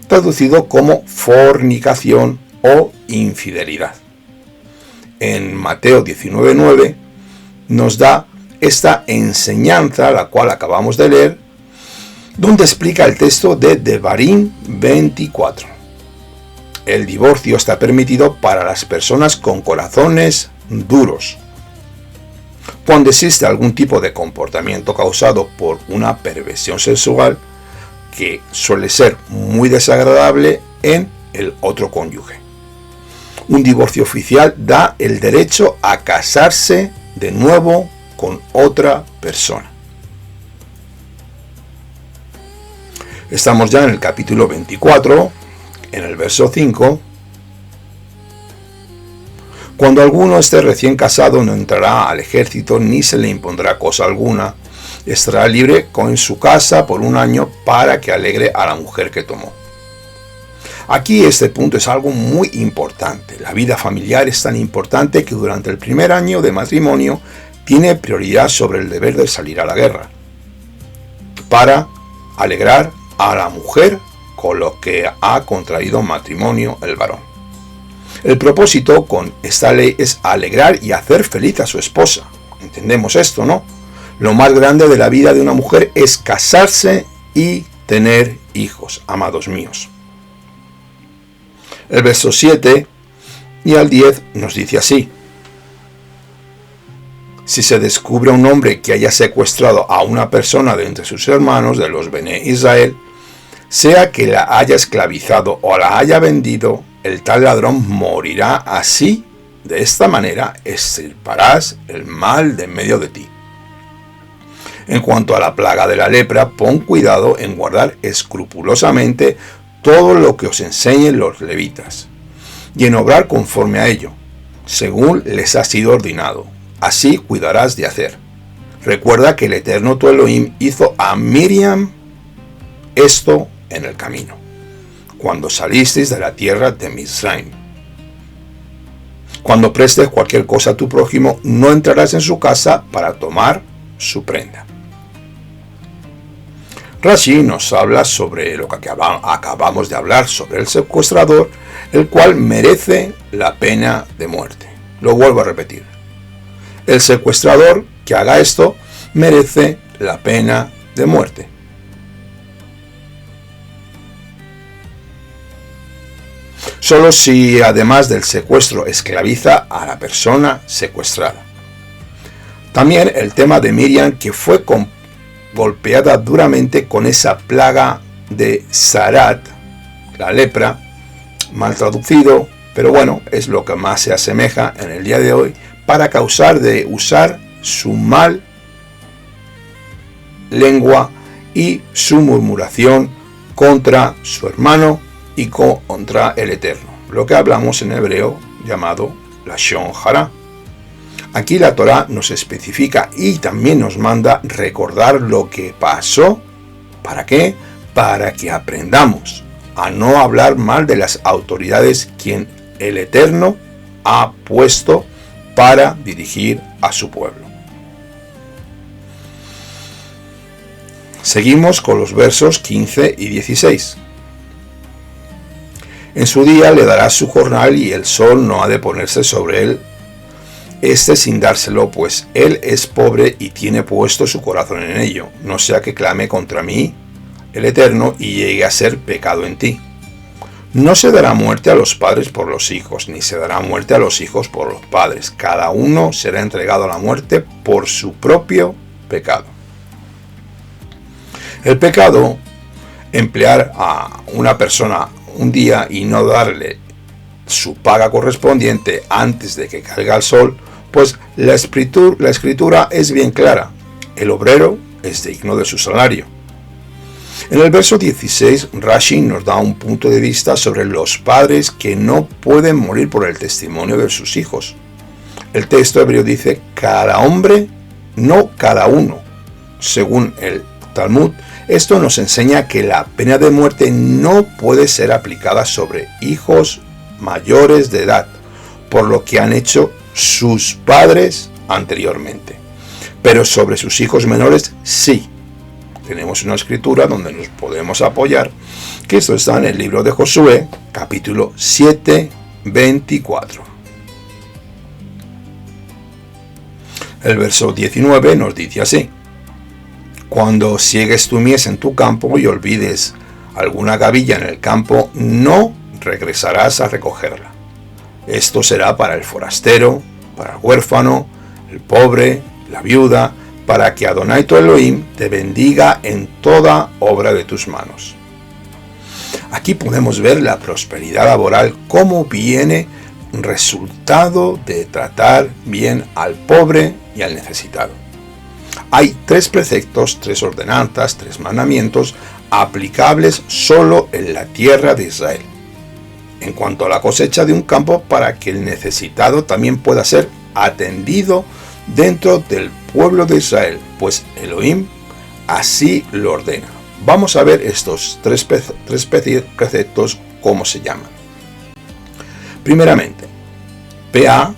traducido como fornicación o infidelidad. En Mateo 19:9 nos da esta enseñanza, la cual acabamos de leer, donde explica el texto de Devarim 24. El divorcio está permitido para las personas con corazones duros. Cuando existe algún tipo de comportamiento causado por una perversión sexual que suele ser muy desagradable en el otro cónyuge. Un divorcio oficial da el derecho a casarse de nuevo con otra persona. Estamos ya en el capítulo 24, en el verso 5. Cuando alguno esté recién casado no entrará al ejército ni se le impondrá cosa alguna. Estará libre en su casa por 1 año para que alegre a la mujer que tomó. Aquí este punto es algo muy importante. La vida familiar es tan importante que durante el primer año de matrimonio tiene prioridad sobre el deber de salir a la guerra, para alegrar a la mujer con lo que ha contraído matrimonio el varón. El propósito con esta ley es alegrar y hacer feliz a su esposa. Entendemos esto, ¿no? Lo más grande de la vida de una mujer es casarse y tener hijos, amados míos. El verso 7 y al 10 nos dice así: si se descubre un hombre que haya secuestrado a una persona de entre sus hermanos de los Bené Israel, sea que la haya esclavizado o la haya vendido, el tal ladrón morirá así. De esta manera extirparás el mal de en medio de ti. En cuanto a la plaga de la lepra, pon cuidado en guardar escrupulosamente todo lo que os enseñen los levitas, y en obrar conforme a ello, según les ha sido ordenado. Así cuidarás de hacer. Recuerda que el Eterno tu Elohim hizo a Miriam esto en el camino, cuando salisteis de la tierra de Misraim. Cuando prestes cualquier cosa a tu prójimo, no entrarás en su casa para tomar su prenda. Rashi nos habla sobre lo que acabamos de hablar, sobre el secuestrador, el cual merece la pena de muerte. Lo vuelvo a repetir. El secuestrador que haga esto merece la pena de muerte. Solo si además del secuestro esclaviza a la persona secuestrada. También el tema de Miriam, que fue golpeada duramente con esa plaga de Sarat, la lepra, mal traducido, pero bueno, es lo que más se asemeja en el día de hoy, para causar de usar su mal lengua y su murmuración contra su hermano y contra el Eterno, lo que hablamos en hebreo llamado Lashon Hara. Aquí la Torá nos especifica y también nos manda recordar lo que pasó. ¿Para qué? Para que aprendamos a no hablar mal de las autoridades quien el Eterno ha puesto para dirigir a su pueblo. Seguimos con los versos 15 y 16. En su día le darás su jornal y el sol no ha de ponerse sobre él sin dárselo, pues él es pobre y tiene puesto su corazón en ello, no sea que clame contra mí, el Eterno, y llegue a ser pecado en ti. No se dará muerte a los padres por los hijos, ni se dará muerte a los hijos por los padres. Cada uno será entregado a la muerte por su propio pecado. El pecado, emplear a una persona un día y no darle su paga correspondiente antes de que caiga el sol, pues la escritura es bien clara: el obrero es digno de su salario. En el verso 16, Rashi nos da un punto de vista sobre los padres que no pueden morir por el testimonio de sus hijos. El texto hebreo dice: cada hombre, no cada uno. Según el Talmud, esto nos enseña que la pena de muerte no puede ser aplicada sobre hijos mayores de edad, por lo que han hecho sus padres anteriormente. Pero sobre sus hijos menores sí. Tenemos una escritura donde nos podemos apoyar, que esto está en el libro de Josué, capítulo 7, 24. El verso 19 nos dice así: cuando siegues tu mies en tu campo y olvides alguna gavilla en el campo, no regresarás a recogerla. Esto será para el forastero, para el huérfano, el pobre, la viuda, para que Adonai tu Elohim te bendiga en toda obra de tus manos. Aquí podemos ver la prosperidad laboral como viene resultado de tratar bien al pobre y al necesitado. Hay 3 preceptos, 3 ordenanzas, 3 mandamientos aplicables solo en la tierra de Israel. En cuanto a la cosecha de un campo, para que el necesitado también pueda ser atendido dentro del pueblo de Israel, pues Elohim así lo ordena. Vamos a ver estos 3 preceptos, cómo se llaman. Primeramente, PA,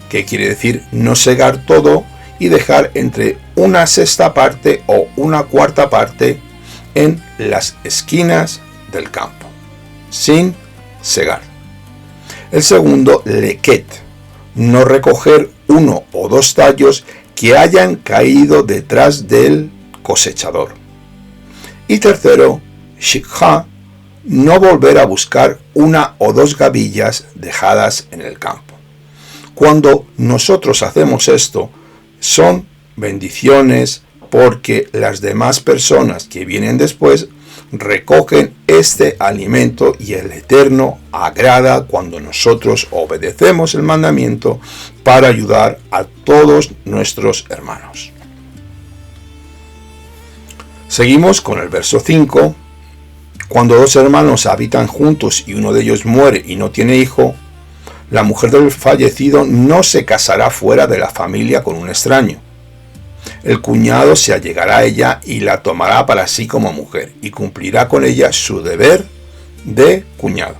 que quiere decir no segar todo y dejar entre una sexta parte o una cuarta parte en las esquinas del campo, sin segar. El segundo, leket, no recoger 1 o 2 tallos que hayan caído detrás del cosechador. Y tercero, shikha, no volver a buscar 1 o 2 gavillas dejadas en el campo. Cuando nosotros hacemos esto, son bendiciones porque las demás personas que vienen después recogen este alimento y el Eterno agrada cuando nosotros obedecemos el mandamiento para ayudar a todos nuestros hermanos. Seguimos con el verso 5. Cuando 2 hermanos habitan juntos y uno de ellos muere y no tiene hijo, la mujer del fallecido no se casará fuera de la familia con un extraño. El cuñado se allegará a ella y la tomará para sí como mujer y cumplirá con ella su deber de cuñado.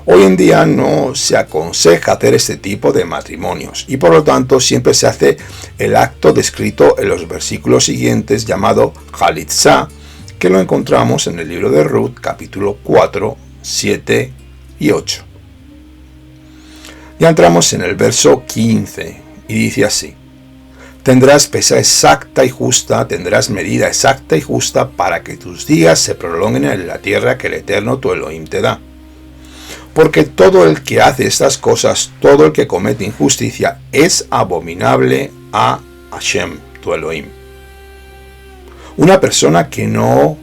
Hoy en día no se aconseja hacer este tipo de matrimonios y por lo tanto siempre se hace el acto descrito en los versículos siguientes llamado Halitzá, que lo encontramos en el libro de Ruth, capítulo 4, 7 y 8. Ya entramos en el verso 15 y dice así: tendrás pesa exacta y justa, tendrás medida exacta y justa para que tus días se prolonguen en la tierra que el Eterno tu Elohim te da. Porque todo el que hace estas cosas, todo el que comete injusticia, es abominable a Hashem tu Elohim. Una persona que no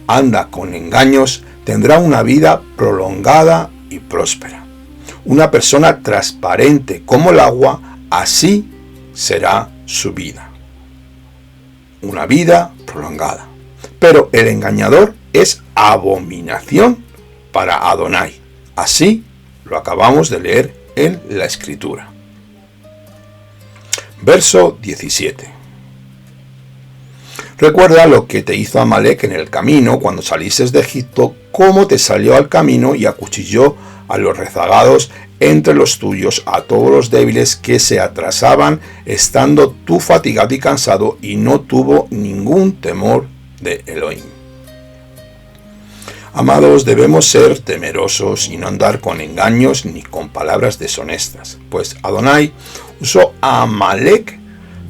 anda con engaños tendrá una vida prolongada y próspera. Una persona transparente como el agua, así será su vida. Una vida prolongada. Pero el engañador es abominación para Adonai. Así lo acabamos de leer en la Escritura. Verso 17. Recuerda lo que te hizo Amalek en el camino cuando saliste de Egipto, cómo te salió al camino y acuchilló a los rezagados entre los tuyos, a todos los débiles que se atrasaban, estando tú fatigado y cansado, y no tuvo ningún temor de Elohim. Amados, debemos ser temerosos y no andar con engaños ni con palabras deshonestas, pues Adonai usó a Amalek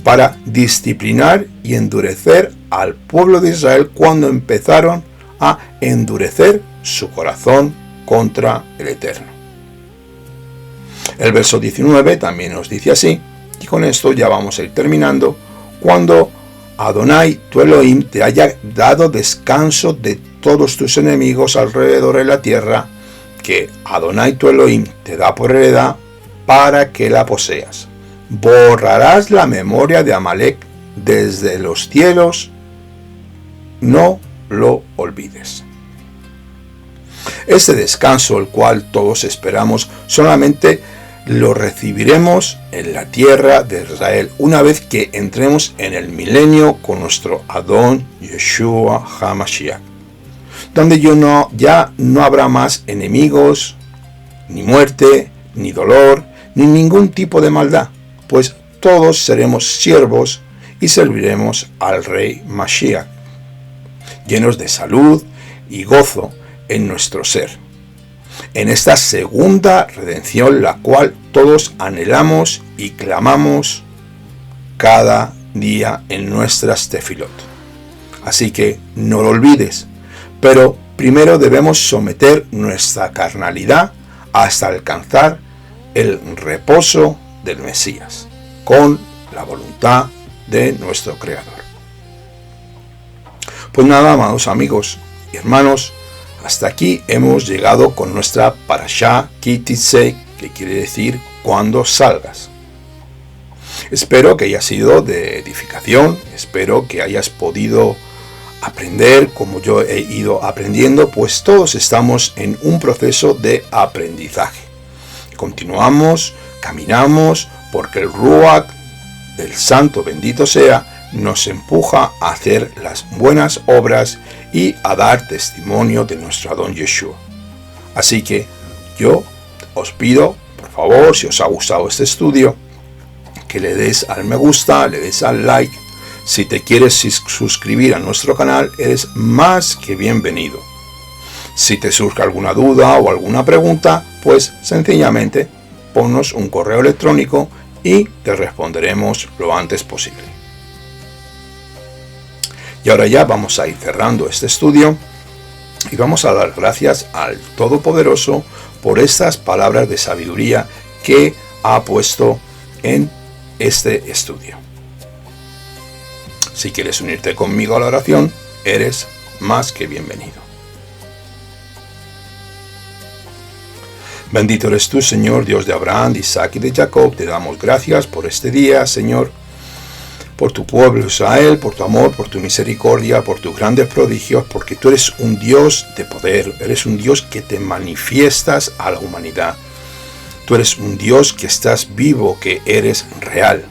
para disciplinar y endurecer al pueblo de Israel cuando empezaron a endurecer su corazón contra el Eterno. El verso 19 también nos dice así, y con esto ya vamos a ir terminando: cuando Adonai, tu Elohim, te haya dado descanso de todos tus enemigos alrededor de la tierra, que Adonai, tu Elohim, te da por heredad para que la poseas. Borrarás la memoria de Amalek desde los cielos, no lo olvides. Este descanso, el cual todos esperamos, solamente lo recibiremos en la tierra de Israel una vez que entremos en el milenio con nuestro Adón Yeshua HaMashiach, donde ya no habrá más enemigos, ni muerte, ni dolor, ni ningún tipo de maldad, pues todos seremos siervos y serviremos al Rey Mashiach, llenos de salud y gozo en nuestro ser, en esta segunda redención, la cual todos anhelamos y clamamos cada día en nuestras tefilot. Así que no lo olvides, pero primero debemos someter nuestra carnalidad hasta alcanzar el reposo del Mesías, con la voluntad de nuestro Creador. Pues nada, amados amigos y hermanos, hasta aquí hemos llegado con nuestra Parashá Ki Titzei, que quiere decir cuando salgas. Espero que haya sido de edificación, espero que hayas podido aprender como yo he ido aprendiendo, pues todos estamos en un proceso de aprendizaje. Continuamos, caminamos, porque el Ruach del Santo bendito sea, nos empuja a hacer las buenas obras y a dar testimonio de nuestro Adón Yeshua. Así que yo os pido, por favor, si os ha gustado este estudio, que le des al me gusta, le des al like. Si te quieres suscribir a nuestro canal, eres más que bienvenido. Si te surge alguna duda o alguna pregunta, pues sencillamente ponnos un correo electrónico y te responderemos lo antes posible. Y ahora ya vamos a ir cerrando este estudio y vamos a dar gracias al Todopoderoso por estas palabras de sabiduría que ha puesto en este estudio. Si quieres unirte conmigo a la oración, eres más que bienvenido. Bendito eres tú, Señor, Dios de Abraham, de Isaac y de Jacob. Te damos gracias por este día, Señor, por tu pueblo Israel, por tu amor, por tu misericordia, por tus grandes prodigios, porque tú eres un Dios de poder, eres un Dios que te manifiestas a la humanidad. Tú eres un Dios que estás vivo, que eres real.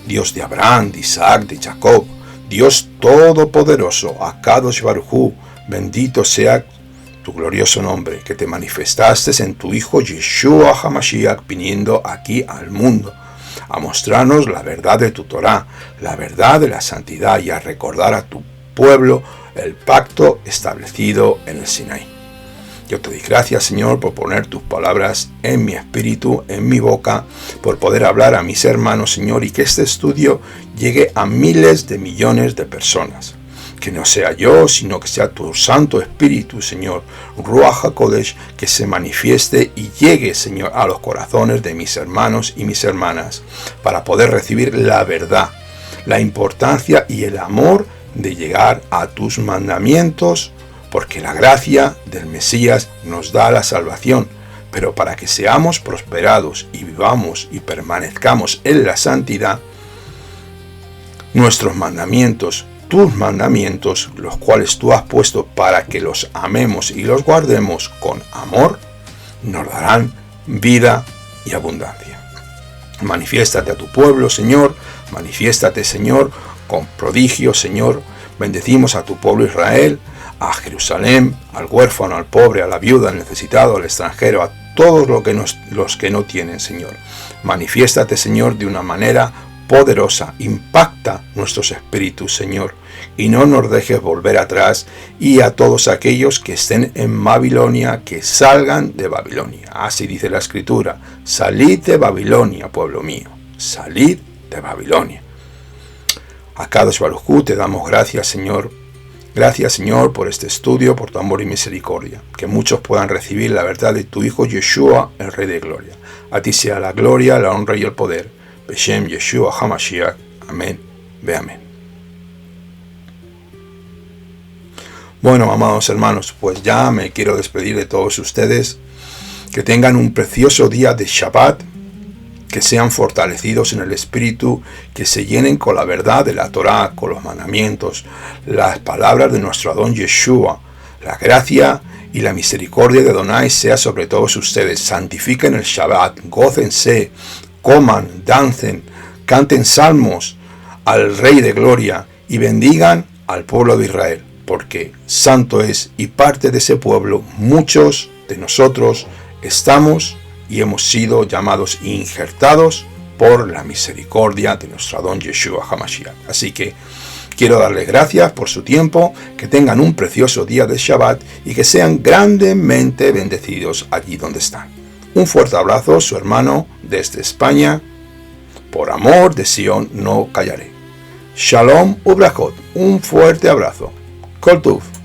Dios de Abraham, de Isaac, de Jacob, Dios todopoderoso, Akadosh Baruj Hu, bendito sea tu glorioso nombre, que te manifestaste en tu Hijo Yeshua HaMashiach, viniendo aquí al mundo a mostrarnos la verdad de tu Torah, la verdad de la santidad y a recordar a tu pueblo el pacto establecido en el Sinaí. Yo te doy gracias, Señor, por poner tus palabras en mi espíritu, en mi boca, por poder hablar a mis hermanos, Señor, y que este estudio llegue a miles de millones de personas. Que no sea yo, sino que sea tu Santo Espíritu, Señor, Ruach HaKodesh, que se manifieste y llegue, Señor, a los corazones de mis hermanos y mis hermanas, para poder recibir la verdad, la importancia y el amor de llegar a tus mandamientos, porque la gracia del Mesías nos da la salvación, pero para que seamos prosperados y vivamos y permanezcamos en la santidad, nuestros mandamientos, tus mandamientos, los cuales tú has puesto para que los amemos y los guardemos con amor, nos darán vida y abundancia. Manifiéstate a tu pueblo, Señor, manifiéstate, Señor, con prodigios, Señor. Bendecimos a tu pueblo Israel, a Jerusalén, al huérfano, al pobre, a la viuda, al necesitado, al extranjero, a todos los que no tienen, Señor. Manifiéstate, Señor, de una manera poderosa, impacta nuestros espíritus, Señor, y no nos dejes volver atrás, y a todos aquellos que estén en Babilonia, que salgan de Babilonia. Así dice la Escritura: salid de Babilonia, pueblo mío, salid de Babilonia. A Kadosh Baruj Hu te damos gracias, Señor. Gracias, Señor, por este estudio, por tu amor y misericordia. Que muchos puedan recibir la verdad de tu Hijo Yeshua, el Rey de Gloria. A ti sea la gloria, la honra y el poder. Beshem Yeshua HaMashiach. Amén. Ve amén. Bueno, amados hermanos, pues ya me quiero despedir de todos ustedes. Que tengan un precioso día de Shabbat, que sean fortalecidos en el Espíritu, que se llenen con la verdad de la Torá, con los mandamientos, las palabras de nuestro Adón Yeshua. La gracia y la misericordia de Adonai sea sobre todos ustedes. Santifiquen el Shabbat, gócense, coman, dancen, canten salmos al Rey de Gloria y bendigan al pueblo de Israel, porque santo es, y parte de ese pueblo muchos de nosotros estamos y hemos sido llamados e injertados por la misericordia de nuestro Adón Yeshua HaMashiach. Así que quiero darles gracias por su tiempo, que tengan un precioso día de Shabbat y que sean grandemente bendecidos allí donde están. Un fuerte abrazo, su hermano desde España. Por amor de Sion no callaré. Shalom Ubrachot, un fuerte abrazo. Kol Tuv.